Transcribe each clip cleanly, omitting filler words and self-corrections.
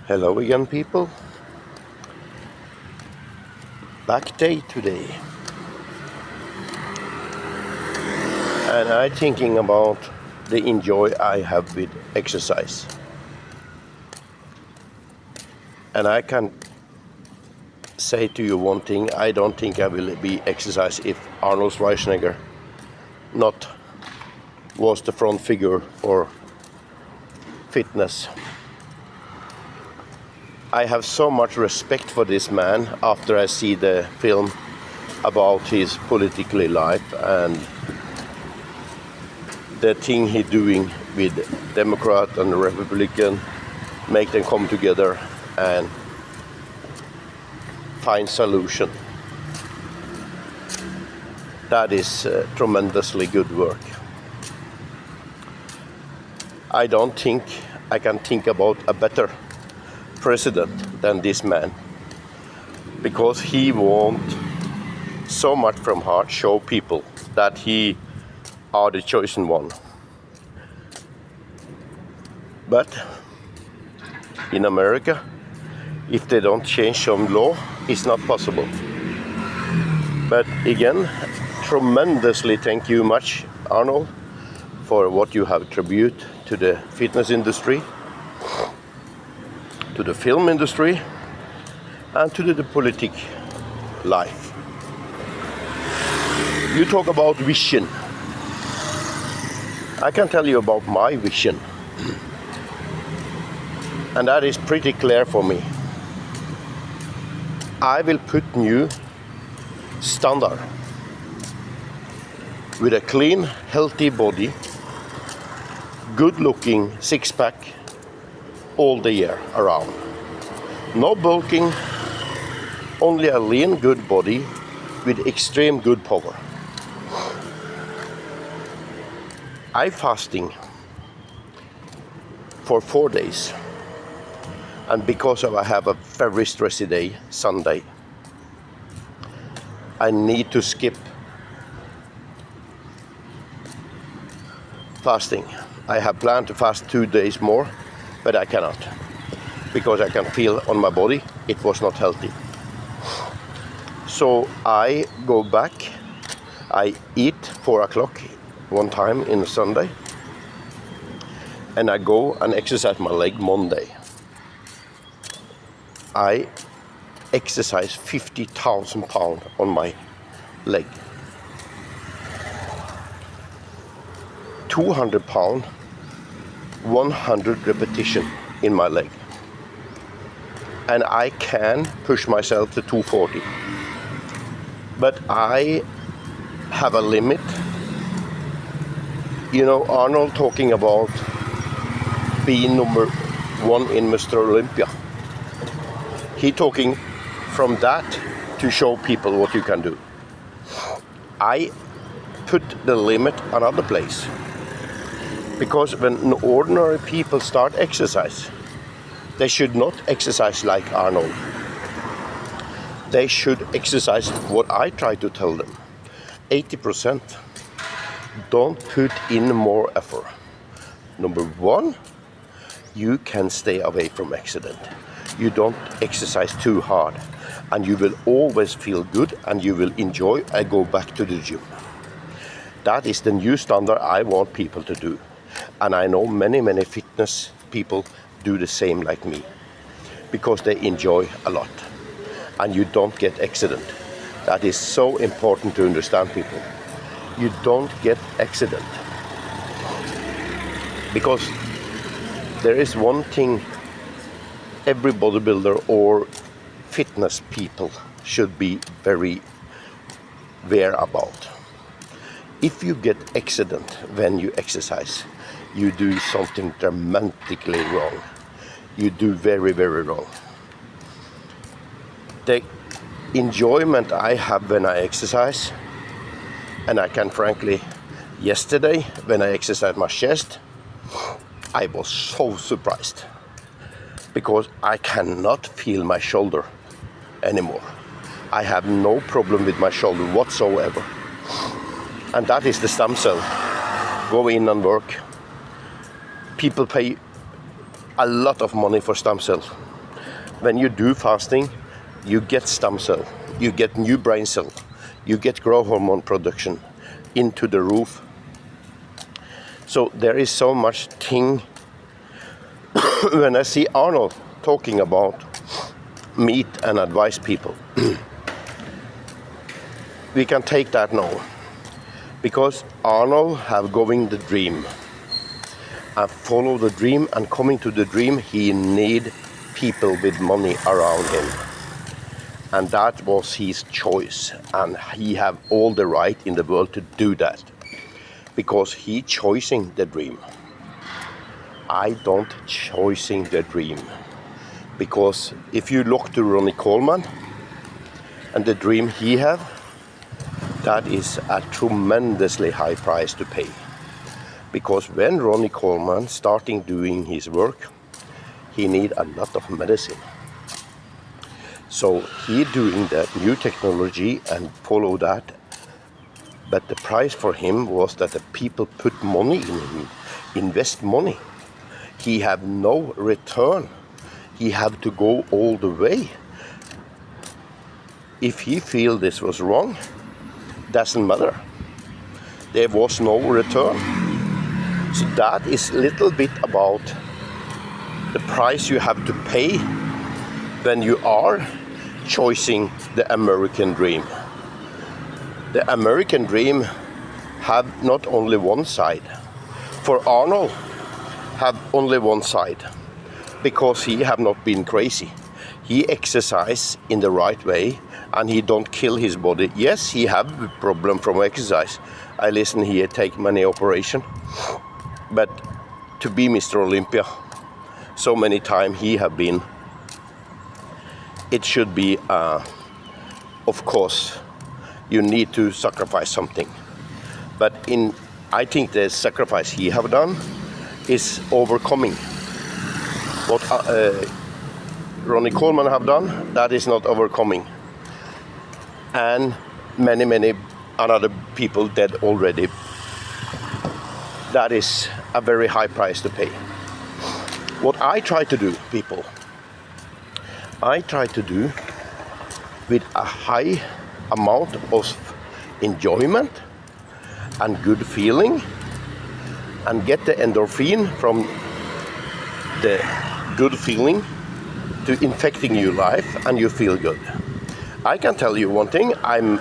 Hello again, people. Back day today. And I'm thinking about the enjoy I have with exercise. And I can say to you one thing, I don't think I will be exercise if Arnold Schwarzenegger not was the front figure for fitness. I have so much respect for this man after I see the film about his political life and the thing he's doing with Democrat and Republican, make them come together and find solution. That is tremendously good work. I don't think I can think about a better president than this man, because he won't so much from heart show people that he are the chosen one. But in America, if they don't change some law, it's not possible. But again, tremendously thank you much, Arnold, for what you have attributed to the fitness industry, to the film industry, and to the politic life. You talk about vision. I can tell you about my vision. And that is pretty clear for me. I will put new standard with a clean, healthy body, good looking six-pack all the year around. No bulking, only a lean, good body with extreme good power. I fasting for 4 days, and because I have a very stressy day, Sunday, I need to skip fasting. I have planned to fast 2 days more, but I cannot, because I can feel on my body it was not healthy. So I go back, I eat 4 o'clock one time in Sunday, and I go and exercise my leg Monday. I exercise 50,000 pounds on my leg. 200 pounds, 100 repetition in my leg. And I can push myself to 240. But I have a limit. You know, Arnold talking about being number 1 in Mr. Olympia. He talking from that to show people what you can do. I put the limit another place. Because when ordinary people start exercise, they should not exercise like Arnold. They should exercise what I try to tell them. 80%. Don't put in more effort. Number 1, you can stay away from accident. You don't exercise too hard, and you will always feel good, and you will enjoy and go back to the gym. That is the new standard I want people to do. And I know many fitness people do the same like me, because they enjoy a lot and you don't get accident. That is so important to understand, people. You don't get accident, because there is one thing every bodybuilder or fitness people should be very aware about. If you get accident when you exercise, you do something dramatically wrong. You do very wrong. The enjoyment I have when I exercise, and I can frankly, yesterday when I exercised my chest, I was so surprised, because I cannot feel my shoulder anymore. I have no problem with my shoulder whatsoever. And that is the stem cell. Go in and work. People pay a lot of money for stem cells. When you do fasting, you get stem cell, you get new brain cell, you get growth hormone production into the roof. So there is so much thing. When I see Arnold talking about meat and advise people, we can take that now, because Arnold have going the dream and follow the dream, and coming to the dream he need people with money around him, and that was his choice, and he have all the right in the world to do that because he choosing the dream. I don't choosing the dream, because if you look to Ronnie Coleman and the dream he have, that is a tremendously high price to pay. Because when Ronnie Coleman starting doing his work, he need a lot of medicine. So he doing that new technology and follow that. But the price for him was that the people put money in him, invest money. He have no return. He have to go all the way. If he feel this was wrong, doesn't matter. There was no return. So that is a little bit about the price you have to pay when you are choosing the American dream. The American dream have not only one side. For Arnold have only one side, because he have not been crazy. He exercise in the right way and he don't kill his body. Yes, he have a problem from exercise. I listen, he take many operation, but to be Mr. Olympia so many times he have been, it should be of course you need to sacrifice something, but I think the sacrifice he have done is overcoming. What Ronnie Coleman have done, that is not overcoming, and many other people dead already. That is a very high price to pay. What I try to do, people, I try to do with a high amount of enjoyment and good feeling, and get the endorphin from the good feeling to infecting your life, and you feel good. I can tell you one thing, I'm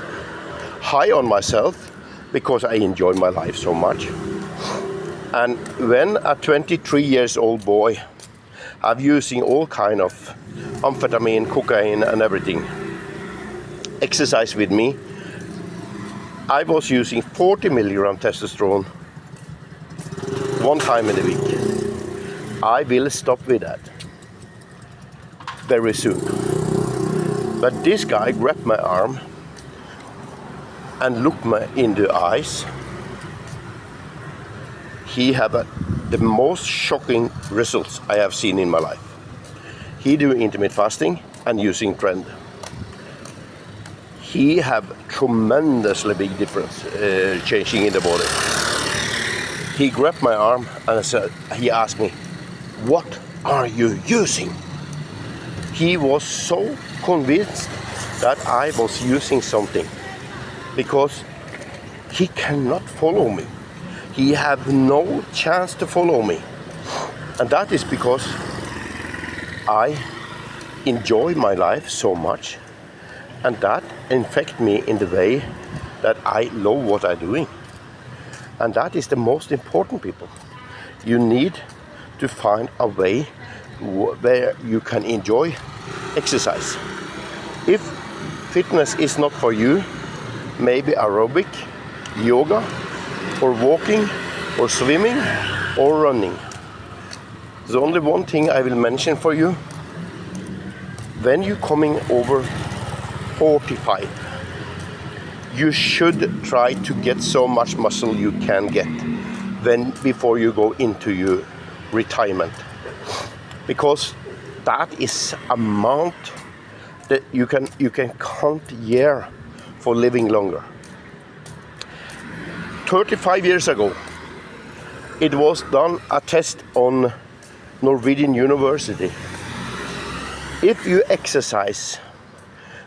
high on myself because I enjoy my life so much. And when a 23 years old boy have using all kind of amphetamine, cocaine and everything, exercise with me, I was using 40 milligram testosterone one time in a week. I will stop with that very soon. But this guy grabbed my arm and looked me in the eyes. He have the most shocking results I have seen in my life. He do intermittent fasting and using trend. He have tremendously big difference changing in the body. He grabbed my arm and he asked me, "What are you using?" He was so convinced that I was using something, because he cannot follow me. He have no chance to follow me. And that is because I enjoy my life so much, and that infect me in the way that I love what I'm doing. And that is the most important, people. You need to find a way where you can enjoy exercise. If fitness is not for you, maybe aerobic, yoga, or walking, or swimming, or running. There's only one thing I will mention for you. When you're coming over 45, you should try to get so much muscle you can get before you go into your retirement, because that is amount that you can count year for living longer. 35 years ago, it was done a test on Norwegian University. If you exercise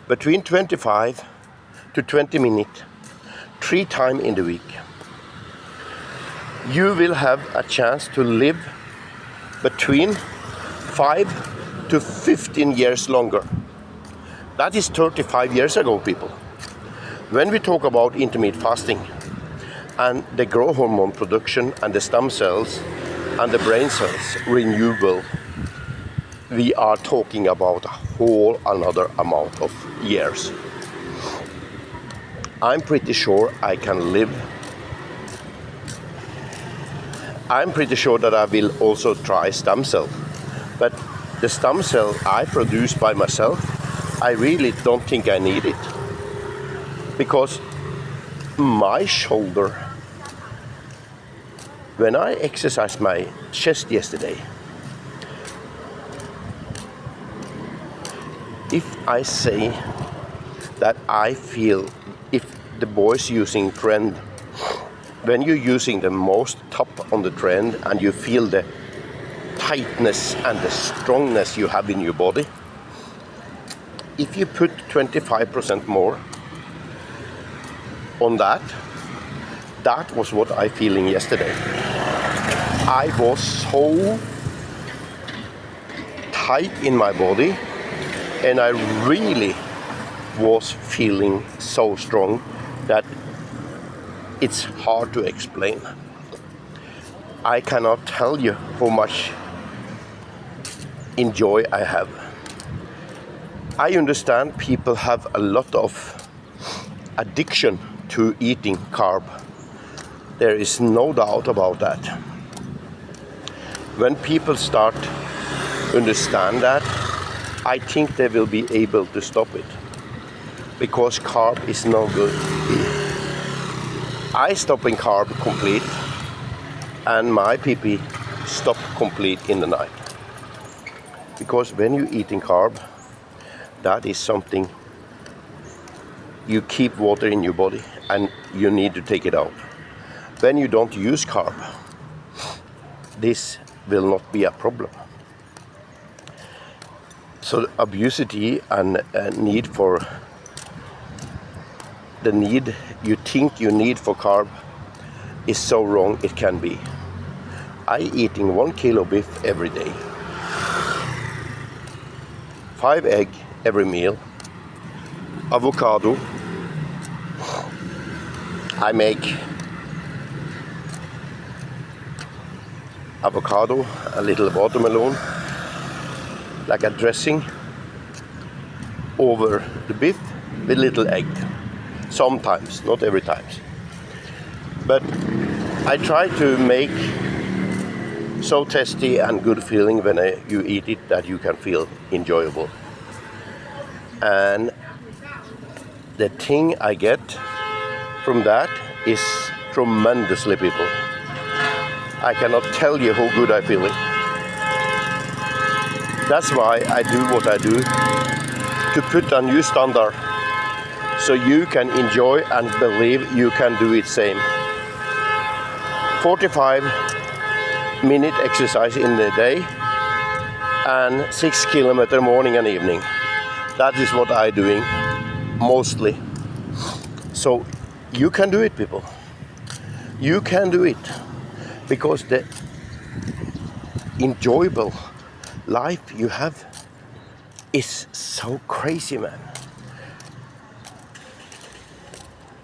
between 25 to 20 minutes 3 times in the week, you will have a chance to live between 5 to 15 years longer. That is 35 years ago, people. When we talk about intermittent fasting and the growth hormone production and the stem cells and the brain cells renewable, we are talking about a whole another amount of years. I'm pretty sure I can live. I'm pretty sure that I will also try stem cell. But the stem cell I produce by myself, I really don't think I need it. Because my shoulder, when I exercised my chest yesterday, if I say that I feel, if the boys using trend, when you're using the most top on the trend and you feel the tightness and the strongness you have in your body, if you put 25% more on that, that was what I feeling yesterday. I was so tight in my body and I really was feeling so strong that it's hard to explain. I cannot tell you how much enjoy I have. I understand people have a lot of addiction to eating carb. There is no doubt about that. When people start understand that, I think they will be able to stop it, because carb is no good. I stopping carb complete, and my PP stop complete in the night. Because when you eating carb, that is something you keep water in your body and you need to take it out. When you don't use carb, this will not be a problem. So obesity and need for the need you think you need for carb is so wrong it can be. I eating 1 kilo beef every day, 5 egg every meal, avocado. I make avocado, a little watermelon, like a dressing over the beef with little egg. Sometimes, not every time. But I try to make so tasty and good feeling when you eat it that you can feel enjoyable. And the thing I get from that is tremendously, people. I cannot tell you how good I feel it. That's why I do what I do, to put a new standard so you can enjoy and believe you can do it same. 45-minute exercise in the day and 6 kilometer morning and evening. That is what I'm doing mostly. So you can do it, people. You can do it, because the enjoyable life you have is so crazy, man.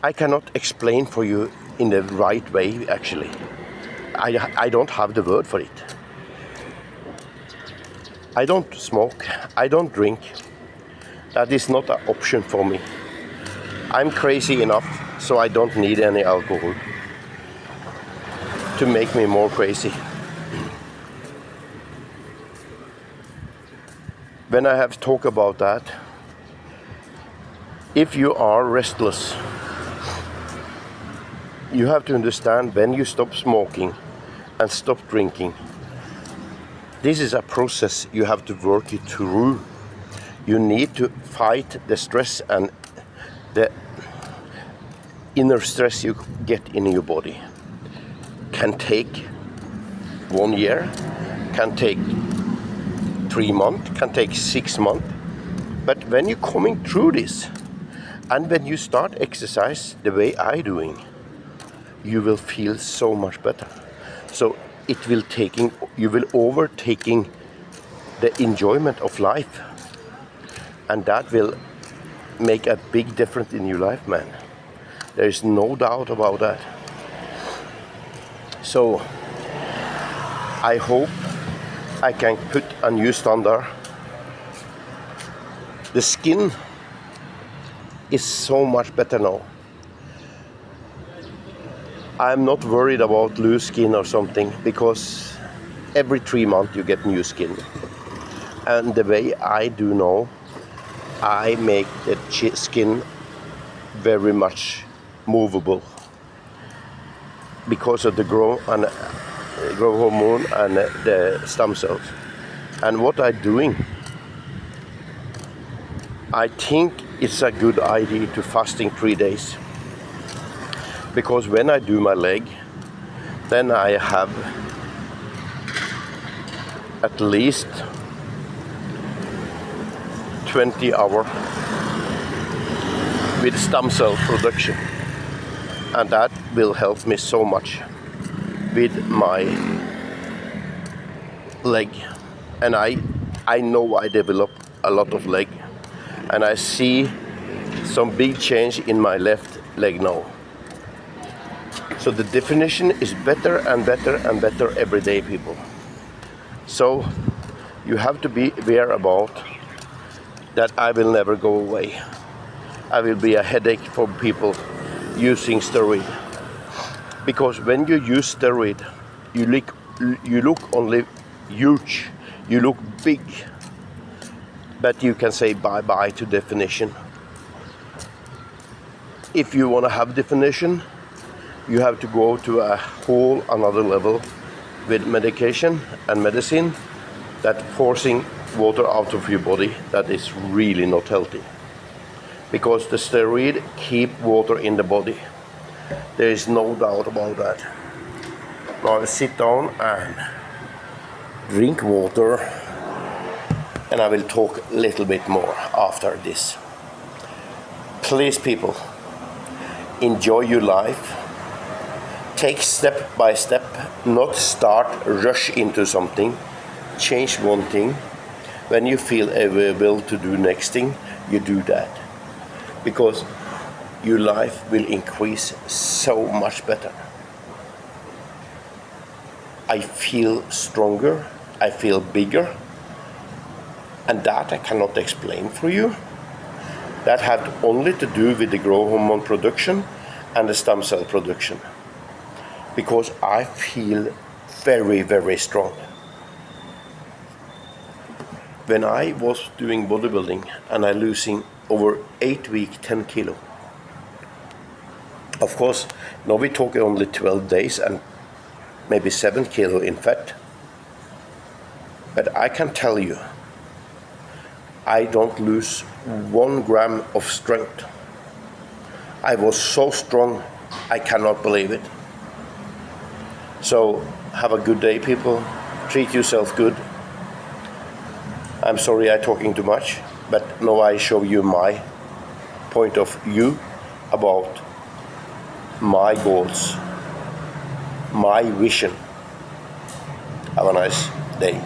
I cannot explain for you in the right way, actually. I don't have the word for it. I don't smoke, I don't drink. That is not an option for me. I'm crazy enough, so I don't need any alcohol to make me more crazy. When I have talked about that, if you are restless, you have to understand when you stop smoking and stop drinking, this is a process you have to work it through. You need to fight the stress and the inner stress you get in your body. Can take 1 year, can take 3 months, can take 6 months. But when you're coming through this, and when you start exercise the way I doing, you will feel so much better. So you will overtaking the enjoyment of life, and that will make a big difference in your life, man. There is no doubt about that. So I hope I can put a new standard. The skin is so much better now. I'm not worried about loose skin or something, because every 3 months you get new skin. And the way I do now, I make the skin very much movable because of the growth hormone and the stem cells. And what I'm doing, I think it's a good idea to fasting 3 days. Because when I do my leg, then I have at least 20 hours with stem cell production. And that will help me so much with my leg. And I know I develop a lot of leg. And I see some big change in my left leg now. So the definition is better and better and better every day, people. So you have to be aware about that I will never go away. I will be a headache for people using steroid. Because when you use steroid, you look only huge, you look big, but you can say bye-bye to definition. If you want to have definition, you have to go to a whole another level with medication and medicine that forcing water out of your body. That is really not healthy, because the steroid keep water in the body. There is no doubt about that. Now I'll sit down and drink water, and I will talk a little bit more after this. Please, people, enjoy your life. Take step by step, not rush into something. Change one thing. When you feel able to do next thing, you do that. Because your life will increase so much better. I feel stronger, I feel bigger, and that I cannot explain for you. That had only to do with the growth hormone production and the stem cell production. Because I feel very, very strong. When I was doing bodybuilding and I losing over 8 weeks 10 kilo. Of course, now we talk only 12 days and maybe 7 kilo in fat. But I can tell you, I don't lose 1 gram of strength. I was so strong, I cannot believe it. So have a good day, people. Treat yourself good. I'm sorry I'm talking too much, but now I show you my point of view about my goals, my vision. Have a nice day.